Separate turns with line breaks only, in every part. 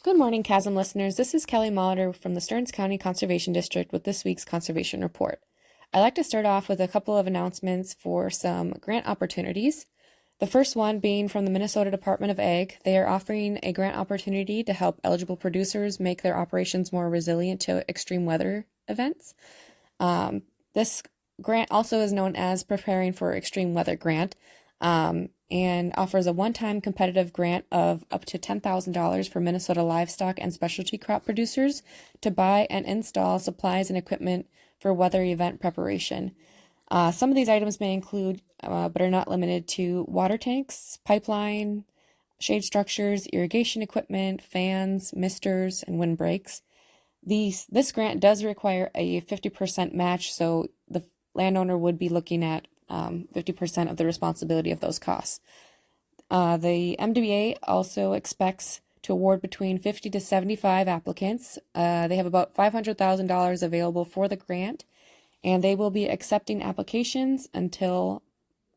Good morning, Chasm listeners. This is Kelly Molitor from the Stearns County Conservation District with this week's Conservation Report. I'd like to start off with a couple of announcements for some grant opportunities. The first one being from the Minnesota Department of Ag. They are offering a grant opportunity to help eligible producers make their operations more resilient to extreme weather events. This grant also is known as Preparing for Extreme Weather Grant. And offers a one-time competitive grant of up to $10,000 for Minnesota livestock and specialty crop producers to buy and install supplies and equipment for weather event preparation. Some of these items may include, but are not limited to, water tanks, pipeline, shade structures, irrigation equipment, fans, misters, and windbreaks. This grant does require a 50% match, so the landowner would be looking at 50% of the responsibility of those costs. The MDA also expects to award between 50 to 75 applicants. They have about $500,000 available for the grant, and they will be accepting applications until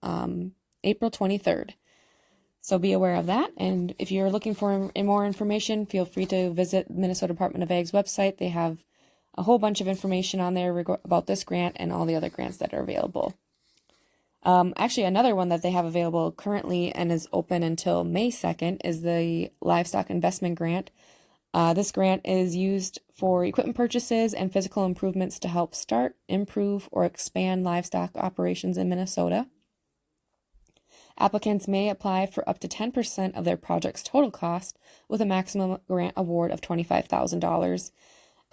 April 23rd. So be aware of that. And if you're looking for more information, feel free to visit Minnesota Department of Ag's website. They have a whole bunch of information on there about this grant and all the other grants that are available. Actually, another one that they have available currently and is open until May 2nd is the Livestock Investment Grant. This grant is used for equipment purchases and physical improvements to help start, improve, or expand livestock operations in Minnesota. Applicants may apply for up to 10% of their project's total cost with a maximum grant award of $25,000.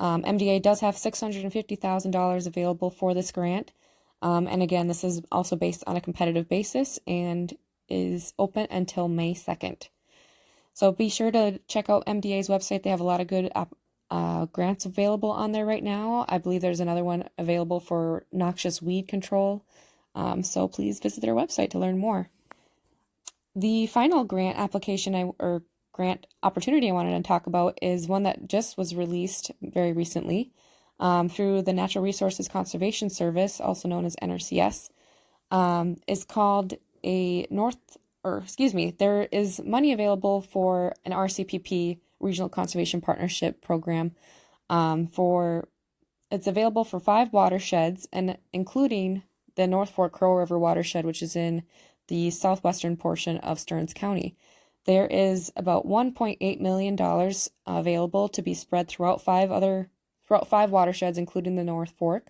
MDA does have $650,000 available for this grant. And again, this is also based on a competitive basis and is open until May 2nd. So be sure to check out MDA's website. They have a lot of good grants available on there right now. I believe there's another one available for noxious weed control. So please visit their website to learn more. The final grant application or grant opportunity I wanted to talk about is one that just was released very recently. Through the Natural Resources Conservation Service, also known as NRCS, is called there is money available for an RCPP, Regional Conservation Partnership Program. It's available for 5 watersheds, and including the North Fork Crow River watershed, which is in the southwestern portion of Stearns County. There is about $1.8 million available to be spread throughout 5 watersheds, including the North Fork.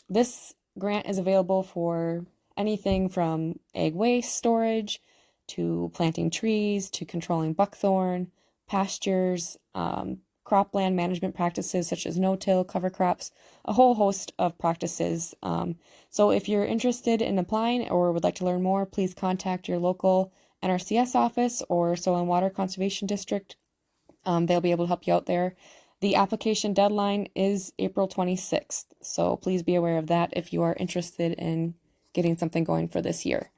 This grant is available for anything from egg waste storage to planting trees to controlling buckthorn, pastures, cropland management practices such as no-till, cover crops, a whole host of practices. So if you're interested in applying or would like to learn more, please contact your local NRCS office or Soil and Water Conservation District. They'll be able to help you out there. The application deadline is April 26th, so please be aware of that if you are interested in getting something going for this year.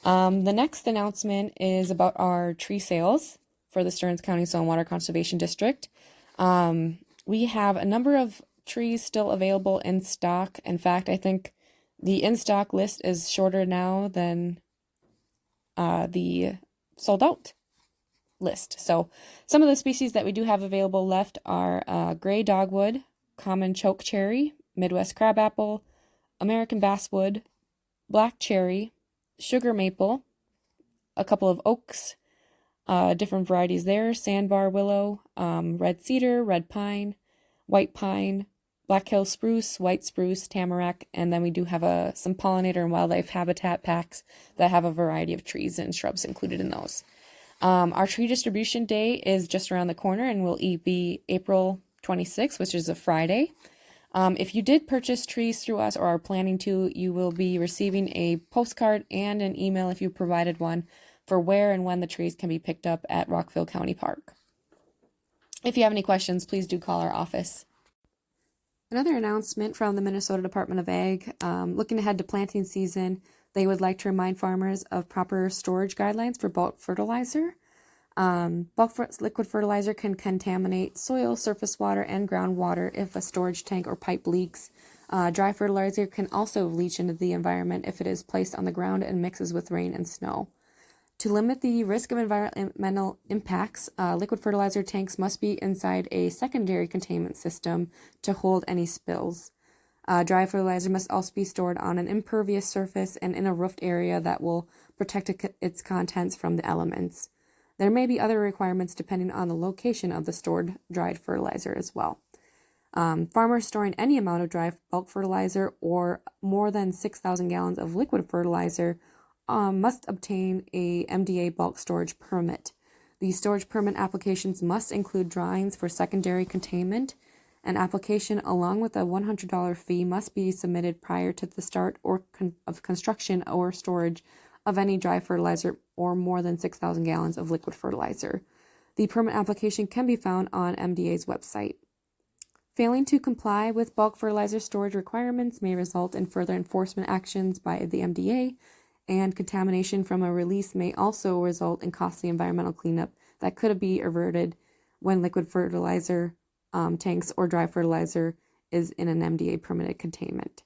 The next announcement is about our tree sales for the Stearns County Soil and Water Conservation District. We have a number of trees still available in stock. In fact, I think the in-stock list is shorter now than the sold-out list. So some of the species that we do have available left are gray dogwood, common choke cherry, Midwest crabapple, American basswood, black cherry, sugar maple, a couple of oaks, different varieties there, sandbar willow, red cedar, red pine, white pine, Black Hill spruce, white spruce, tamarack, and then we do have some pollinator and wildlife habitat packs that have a variety of trees and shrubs included in those. Our tree distribution day is just around the corner and will be April 26th, which is a Friday. If you did purchase trees through us or are planning to, you will be receiving a postcard and an email if you provided one for where and when the trees can be picked up at Rockville County Park. If you have any questions, please do call our office. Another announcement from the Minnesota Department of Ag, looking ahead to planting season, they would like to remind farmers of proper storage guidelines for bulk fertilizer. Liquid fertilizer can contaminate soil, surface water, and groundwater if a storage tank or pipe leaks. Dry fertilizer can also leach into the environment if it is placed on the ground and mixes with rain and snow. To limit the risk of environmental impacts, liquid fertilizer tanks must be inside a secondary containment system to hold any spills. Dry fertilizer must also be stored on an impervious surface and in a roofed area that will protect its contents from the elements. There may be other requirements depending on the location of the stored dried fertilizer as well. Farmers storing any amount of dry bulk fertilizer or more than 6,000 gallons of liquid fertilizer must obtain a MDA bulk storage permit. These storage permit applications must include drawings for secondary containment. An application along with a $100 fee must be submitted prior to the start of construction or storage of any dry fertilizer or more than 6,000 gallons of liquid fertilizer. The permit application can be found on MDA's website. Failing to comply with bulk fertilizer storage requirements may result in further enforcement actions by the MDA, and contamination from a release may also result in costly environmental cleanup that could be averted when liquid fertilizer tanks or dry fertilizer is in an MDA permitted containment.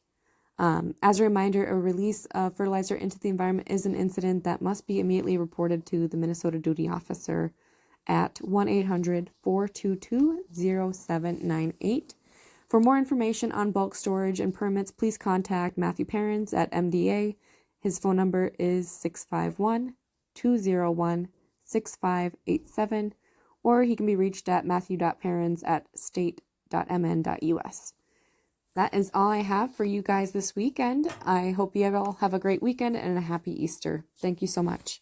As a reminder, a release of fertilizer into the environment is an incident that must be immediately reported to the Minnesota Duty Officer at 1-800-422-0798. For more information on bulk storage and permits, please contact Matthew Perrins at MDA. His phone number is 651-201-6587, or he can be reached at matthew.perrins@state.mn.us. That is all I have for you guys this weekend. I hope you all have a great weekend and a happy Easter. Thank you so much.